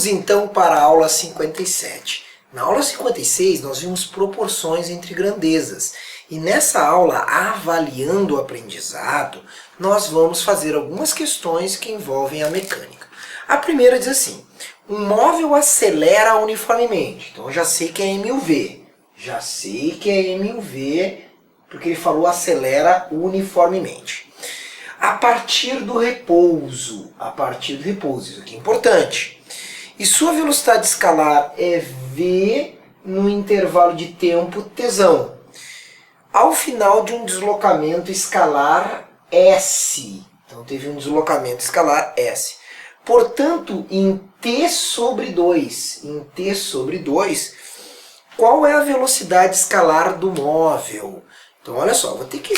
Vamos então para a aula 57. Na aula 56 nós vimos proporções entre grandezas. E nessa aula, avaliando o aprendizado, nós vamos fazer algumas questões que envolvem a mecânica. A primeira diz assim: um móvel acelera uniformemente. Então eu já sei que é m/v. Já sei que é m/v, porque ele falou acelera uniformemente. A partir do repouso. Isso aqui é importante. E sua velocidade escalar é v no intervalo de tempo tζ. Ao final de um deslocamento escalar s. Então teve um deslocamento escalar s. Portanto, em t sobre 2, qual é a velocidade escalar do móvel? Então olha só, vou ter que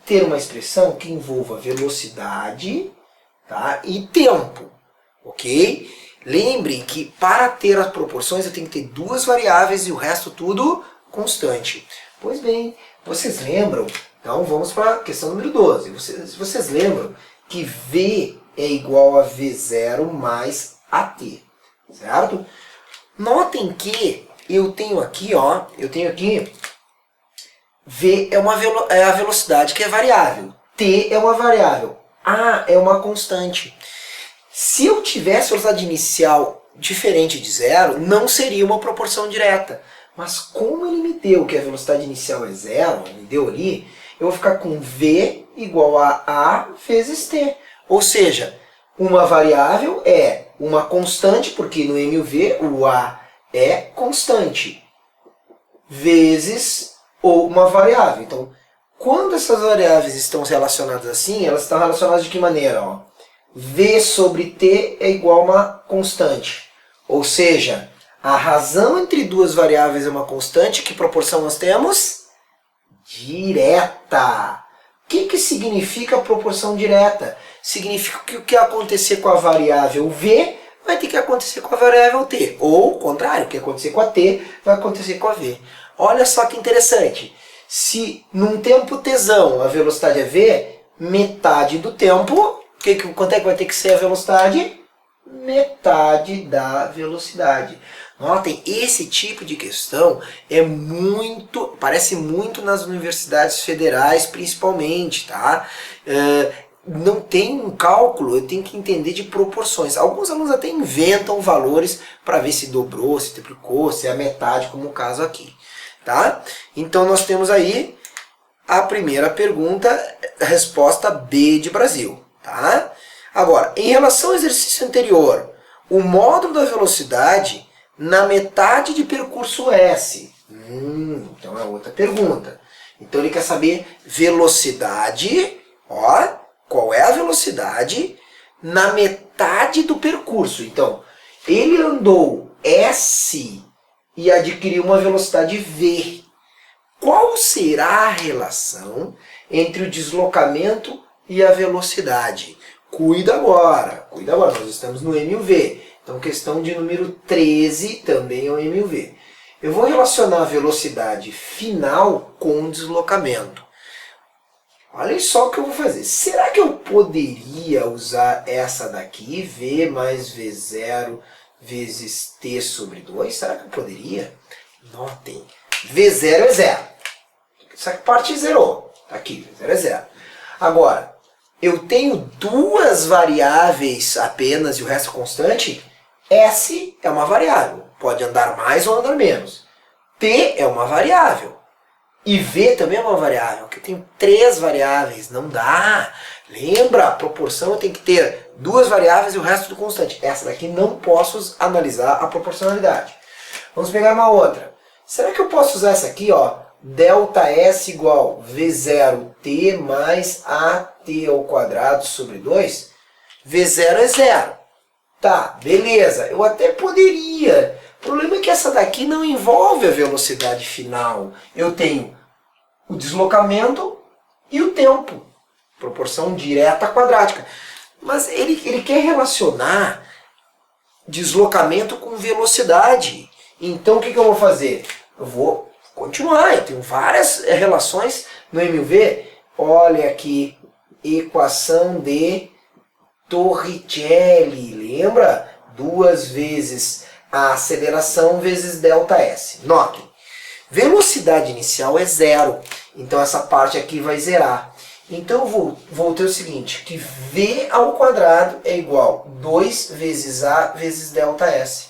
ter uma expressão que envolva velocidade, tá, e tempo, ok? Lembrem que para ter as proporções eu tenho que ter duas variáveis e o resto tudo constante. Pois bem, vocês lembram? Então vamos para a questão número 12. Vocês lembram que v é igual a v0 mais at, certo? Notem que eu tenho aqui, v é a velocidade que é variável, t é uma variável, a é uma constante. Se eu tivesse velocidade inicial diferente de zero, não seria uma proporção direta. Mas como ele me deu que a velocidade inicial é zero, ele me deu ali, eu vou ficar com v igual a vezes t. Ou seja, uma variável é uma constante, porque no m/v o a é constante, vezes ou uma variável. Então, quando essas variáveis estão relacionadas assim, elas estão relacionadas de que maneira? Ó? v sobre t é igual a uma constante. Ou seja, a razão entre duas variáveis é uma constante. Que proporção nós temos? Direta. O que significa proporção direta? Significa que o que acontecer com a variável v vai ter que acontecer com a variável t. Ou, o contrário, o que acontecer com a t vai acontecer com a v. Olha só que interessante. Se num tempo tζ a velocidade é v, metade do tempo, quanto é que vai ter que ser a velocidade? Metade da velocidade. Notem, esse tipo de questão parece muito nas universidades federais, principalmente, tá? Não tem um cálculo, eu tenho que entender de proporções. Alguns alunos até inventam valores para ver se dobrou, se triplicou, se é a metade, como o caso aqui, tá? Então nós temos aí a primeira pergunta, a resposta B de Brasil. Tá? Agora, em relação ao exercício anterior, o módulo da velocidade na metade de percurso S. Então é outra pergunta. Então ele quer saber velocidade, ó, qual é a velocidade na metade do percurso. Então, ele andou S e adquiriu uma velocidade V. Qual será a relação entre o deslocamento e a velocidade? Cuida agora, nós estamos no m/v. Então, questão de número 13 também é o m/v. Eu vou relacionar a velocidade final com o deslocamento. Olha só o que eu vou fazer. Será que eu poderia usar essa daqui, v mais v0 vezes t sobre 2? Será que eu poderia? Notem, v0 é zero. Essa parte zerou. Tá aqui, v0 é zero. Agora, eu tenho duas variáveis apenas e o resto constante. S é uma variável, pode andar mais ou andar menos. T é uma variável. E V também é uma variável, porque eu tenho três variáveis, não dá. Lembra, a proporção eu tenho que ter duas variáveis e o resto do constante. Essa daqui não posso analisar a proporcionalidade. Vamos pegar uma outra. Será que eu posso usar essa aqui, ó? Δs igual V0t mais AT ao quadrado sobre 2. V0 é zero. Tá, beleza. Eu até poderia. O problema é que essa daqui não envolve a velocidade final. Eu tenho o deslocamento e o tempo. Proporção direta quadrática. Mas ele quer relacionar deslocamento com velocidade. Então o que eu vou fazer? Eu vou continuar, eu tenho várias relações no m/v. Olha aqui, equação de Torricelli, lembra? 2 vezes a aceleração vezes ΔS. Notem, velocidade inicial é 0, então essa parte aqui vai zerar. Então eu vou ter o seguinte, que V ao quadrado é igual a 2 vezes A vezes ΔS.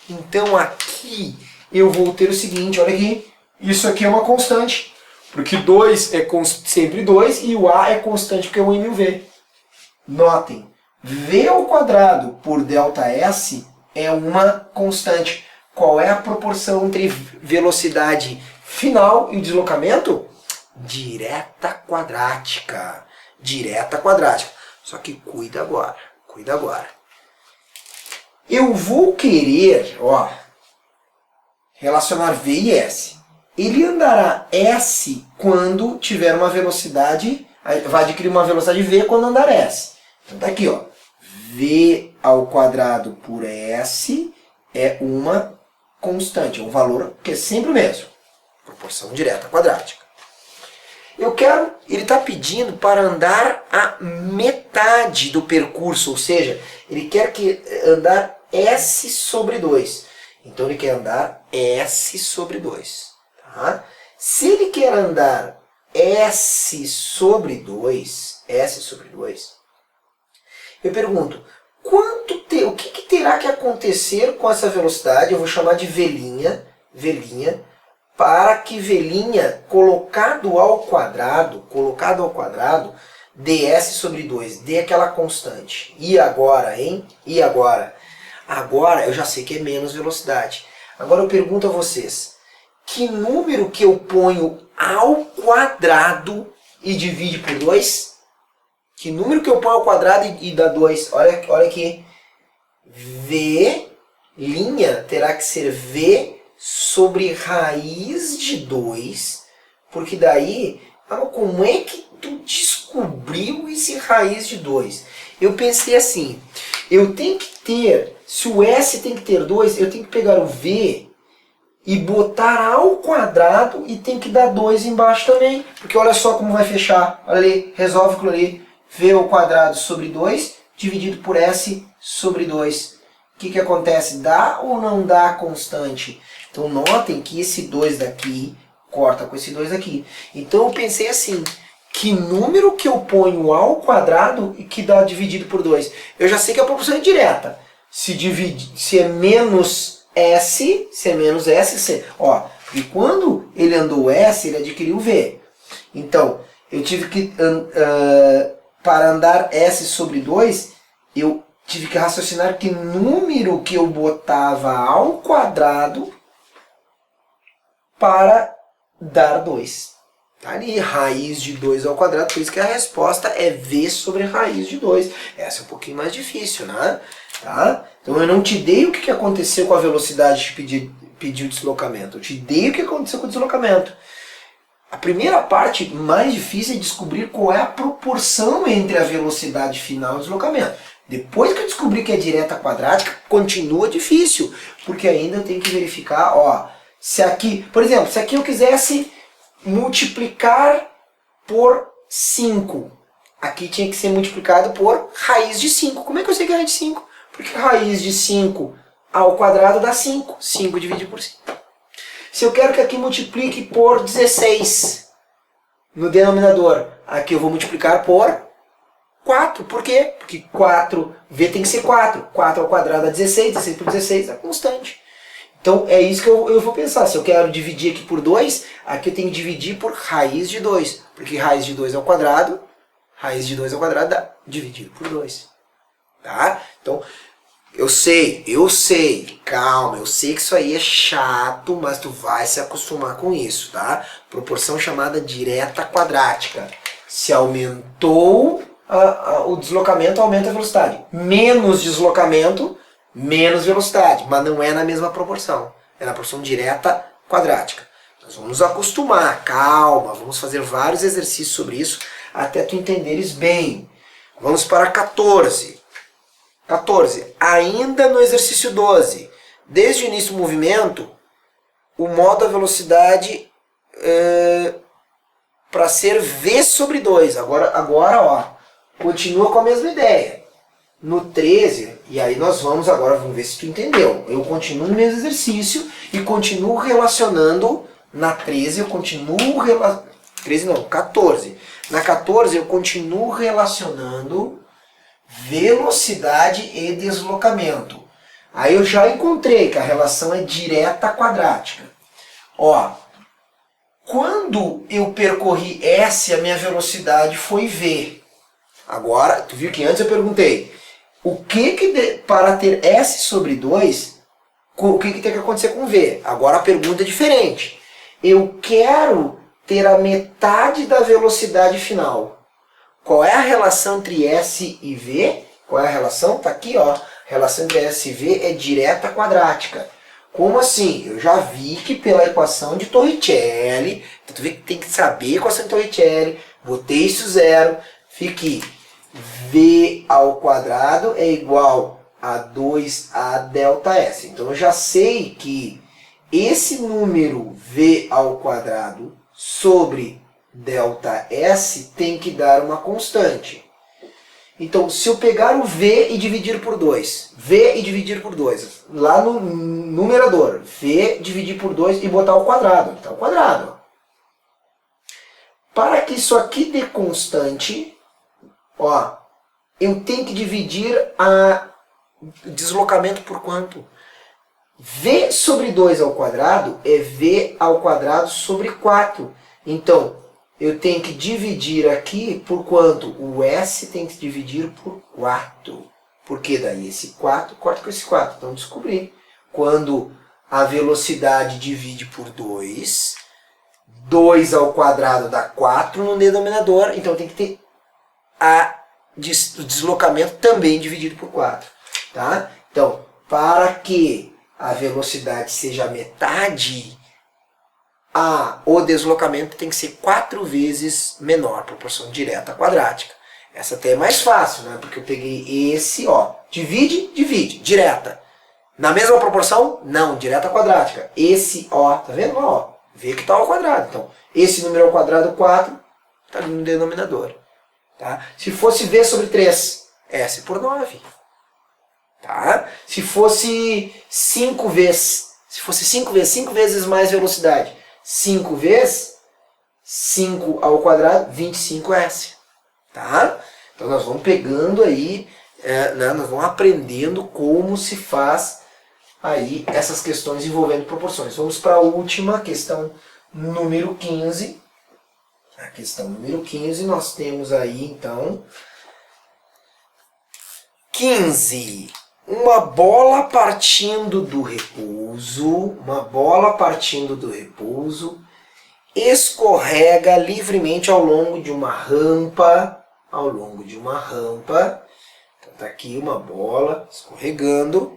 Então aqui eu vou ter o seguinte, olha aqui, isso aqui é uma constante, porque 2 é sempre 2 e o A é constante porque é 1 em 1000V. Notem, V ao quadrado por ΔS é uma constante. Qual é a proporção entre velocidade final e o deslocamento? Direta quadrática. Direta quadrática. Só que cuida agora, cuida agora. Eu vou querer, ó, relacionar V e S. Ele andará S quando tiver uma velocidade, vai adquirir uma velocidade V quando andar S. Então tá aqui, ó, V ao quadrado por S é uma constante, é um valor que é sempre o mesmo. Proporção direta quadrática. Eu quero, ele está pedindo para andar a metade do percurso, ou seja, ele quer que andar S sobre 2. Então ele quer andar S sobre 2. Tá? Se ele quer andar S sobre 2, eu pergunto, o que terá que acontecer com essa velocidade? Eu vou chamar de velinha, para que velinha colocado ao quadrado, ds sobre 2, dê aquela constante. E agora, hein? E agora? Agora eu já sei que é menos velocidade. Agora eu pergunto a vocês, que número que eu ponho ao quadrado e divide por 2? Que número que eu ponho ao quadrado e dá 2? Olha aqui. V' terá que ser V sobre raiz de 2, porque daí, como é que tu descobriu esse raiz de 2? Eu pensei assim, eu tenho que ter, se o S tem que ter 2, eu tenho que pegar o V e botar ao quadrado e tem que dar 2 embaixo também, porque olha só como vai fechar, olha ali, resolve aquilo ali, V ao quadrado sobre 2, dividido por S sobre 2. O que acontece? Dá ou não dá a constante? Então notem que esse 2 daqui corta com esse 2 aqui. Então eu pensei assim, que número que eu ponho ao quadrado e que dá dividido por 2? Eu já sei que a proporção é direta. Se é menos S, ó, e quando ele andou S, ele adquiriu V. Então, eu tive que, para andar S sobre 2, eu tive que raciocinar que número que eu botava ao quadrado para dar 2. Tá ali, raiz de 2 ao quadrado, por isso que a resposta é V sobre raiz de 2. Essa é um pouquinho mais difícil, né? Tá? Então eu não te dei o que aconteceu com a velocidade que pediu o deslocamento. Eu te dei o que aconteceu com o deslocamento. A primeira parte mais difícil é descobrir qual é a proporção entre a velocidade final e o deslocamento. Depois que eu descobri que é direta quadrática, continua difícil, porque ainda eu tenho que verificar, ó, se aqui, por exemplo, se aqui eu quisesse multiplicar por 5, aqui tinha que ser multiplicado por raiz de 5. Como é que eu sei que é raiz de 5? Porque raiz de 5 ao quadrado dá 5. 5 dividido por 5. Se eu quero que aqui multiplique por 16 no denominador, aqui eu vou multiplicar por 4. Por quê? Porque 4, V tem que ser 4. 4 ao quadrado dá 16, 16 por 16 é constante. Então é isso que eu vou pensar. Se eu quero dividir aqui por 2, aqui eu tenho que dividir por raiz de 2. Porque raiz de 2 ao quadrado dá dividido por 2. Tá? Então, eu sei, calma, eu sei que isso aí é chato, mas tu vai se acostumar com isso, tá? Proporção chamada direta quadrática. Se aumentou o deslocamento, aumenta a velocidade. Menos deslocamento, menos velocidade, mas não é na mesma proporção. É na proporção direta quadrática. Nós vamos nos acostumar, calma, vamos fazer vários exercícios sobre isso até tu entenderes bem. Vamos para 14. 14. Ainda no exercício 12. Desde o início do movimento, o modo da velocidade para ser V sobre 2. Agora ó, continua com a mesma ideia. no 13, e aí nós vamos agora, vamos ver se tu entendeu. Eu continuo no mesmo exercício e continuo relacionando na 13, eu continuo 13 não, 14. Na 14 eu continuo relacionando velocidade e deslocamento. Aí eu já encontrei que a relação é direta quadrática. Ó, quando eu percorri S, a minha velocidade foi V. Agora, tu viu que antes eu perguntei, para ter S sobre 2, o que tem que acontecer com V? Agora a pergunta é diferente. Eu quero ter a metade da velocidade final. Qual é a relação entre S e V? Qual é a relação? Está aqui, ó. A relação entre S e V é direta quadrática. Como assim? Eu já vi que pela equação de Torricelli, então tu vê que tem que saber a equação de Torricelli, botei isso zero, fique V ao quadrado é igual a 2A delta S. Então eu já sei que esse número V ao quadrado sobre delta S tem que dar uma constante. Então, se eu pegar o V e dividir por 2, V e dividir por 2, lá no numerador, V dividir por 2 e botar o quadrado, então o quadrado. Para que isso aqui dê constante, ó, eu tenho que dividir o deslocamento por quanto? V sobre 2 ao quadrado é V ao quadrado sobre 4. Então, eu tenho que dividir aqui por quanto? O S tem que dividir por 4. Porque daí esse 4 corta com esse 4. Então, descobri. Quando a velocidade divide por 2, 2 ao quadrado dá 4 no denominador. Então, tem que ter o deslocamento também dividido por 4. Tá? Então, para que a velocidade seja a metade, o deslocamento tem que ser 4 vezes menor, proporção direta quadrática. Essa até é mais fácil, né? Porque eu peguei esse, ó, divide, direta. Na mesma proporção? Não, direta quadrática. Esse, ó, tá vendo? Ó, V que está ao quadrado. Então, esse número ao quadrado 4, está ali no denominador. Tá? Se fosse V sobre 3, S por 9. Tá? Se fosse 5 vezes, 5 vezes mais velocidade, 5 vezes 5 ao quadrado, 25S. Tá? Então nós vamos pegando aí, nós vamos aprendendo como se faz aí essas questões envolvendo proporções. Vamos para a última questão, número 15. A questão número 15, nós temos aí então 15. Uma bola partindo do repouso, escorrega livremente ao longo de uma rampa, então está aqui uma bola escorregando,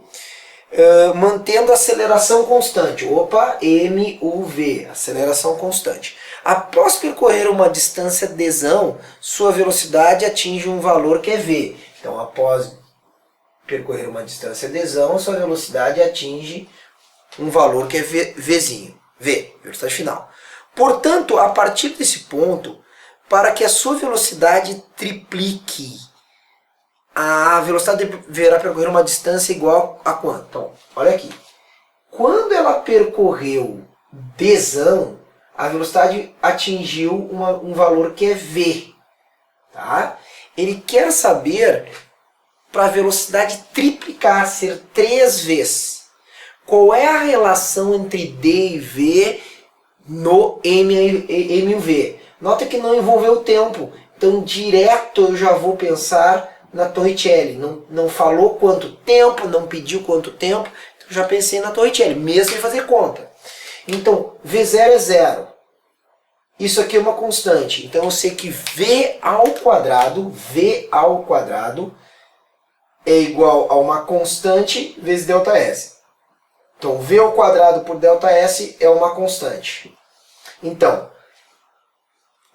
mantendo a aceleração constante, MUV, aceleração constante. Após percorrer uma distância dzão, sua velocidade atinge um valor que é V. Então, após percorrer uma distância dzão, sua velocidade atinge um valor que é Vzinho. V, velocidade final. Portanto, a partir desse ponto, para que a sua velocidade triplique, a velocidade deverá percorrer uma distância igual a quanto? Então, olha aqui. Quando ela percorreu dzão, a velocidade atingiu um valor que é V. Tá? Ele quer saber, para a velocidade triplicar, ser 3 vezes, qual é a relação entre D e V no MUV? Nota que não envolveu o tempo. Então, direto eu já vou pensar na Torricelli. Não falou quanto tempo, não pediu quanto tempo. Então, já pensei na Torricelli, mesmo sem fazer conta. Então, V0 é 0. Isso aqui é uma constante. Então, eu sei que V ao quadrado é igual a uma constante vezes ΔS. Então, V ao quadrado por ΔS é uma constante. Então,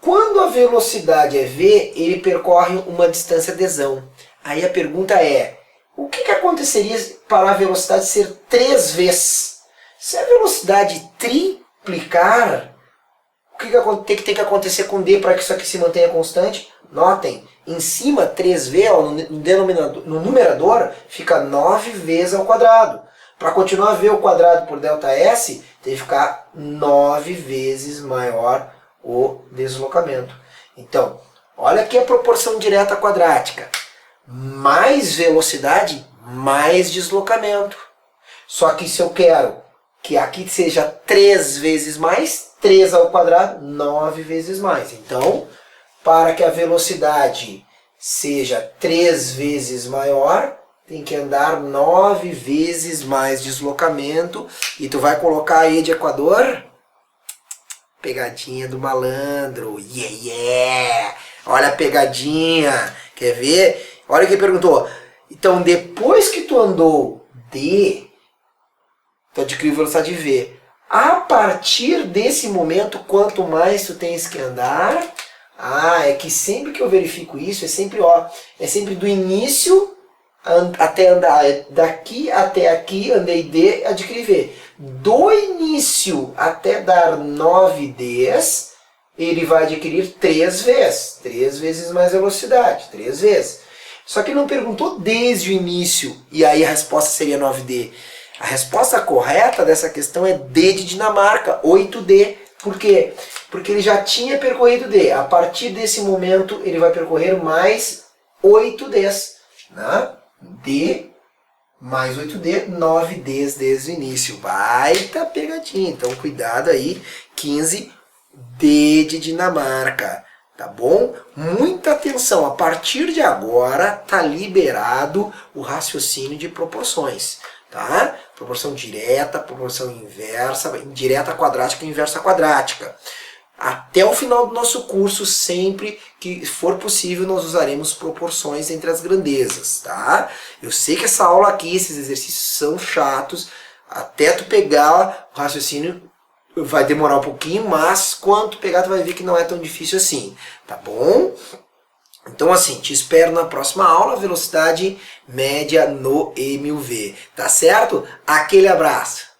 quando a velocidade é V, ele percorre uma distância dzão. Aí a pergunta é, o que aconteceria para a velocidade ser 3 vezes? Se a velocidade triplicar, o que tem que acontecer com D para que isso aqui se mantenha constante? notem, em cima 3v, ó, no numerador, fica 9v ao quadrado. Para continuar a v ao quadrado por ΔS, tem que ficar 9 vezes maior o deslocamento. Então, olha aqui a proporção direta quadrática. Mais velocidade, mais deslocamento. Só que se eu quero que aqui seja 3 vezes mais, 3 ao quadrado, 9 vezes mais. Então, para que a velocidade seja 3 vezes maior, tem que andar 9 vezes mais deslocamento. E tu vai colocar aí de equador? Pegadinha do malandro. Yeah, yeah! Olha a pegadinha. Quer ver? Olha quem perguntou. Então, depois que tu andou D, tu adquiriu velocidade V. A partir desse momento, quanto mais tu tens que andar... Ah, é que sempre que eu verifico isso, é sempre do início até andar, daqui até aqui, andei D, adquiri V. Do início até dar 9Ds, ele vai adquirir 3 vezes. 3 vezes mais velocidade, 3 vezes. Só que ele não perguntou desde o início, e aí a resposta seria 9D. A resposta correta dessa questão é D de Dinamarca, 8D. Por quê? Porque ele já tinha percorrido D. A partir desse momento, ele vai percorrer mais 8Ds. Né? D mais 8D, 9Ds desde o início. Baita pegadinha. Então, cuidado aí. 15, D de Dinamarca. Tá bom? Muita atenção. A partir de agora, tá liberado o raciocínio de proporções. Tá? Proporção direta, proporção inversa, direta quadrática e inversa quadrática. Até o final do nosso curso, sempre que for possível, nós usaremos proporções entre as grandezas, tá? Eu sei que essa aula aqui, esses exercícios são chatos, até tu pegar o raciocínio vai demorar um pouquinho, mas quando tu pegar tu vai ver que não é tão difícil assim, tá bom? Então assim, te espero na próxima aula, velocidade média no E1000V, tá certo? Aquele abraço!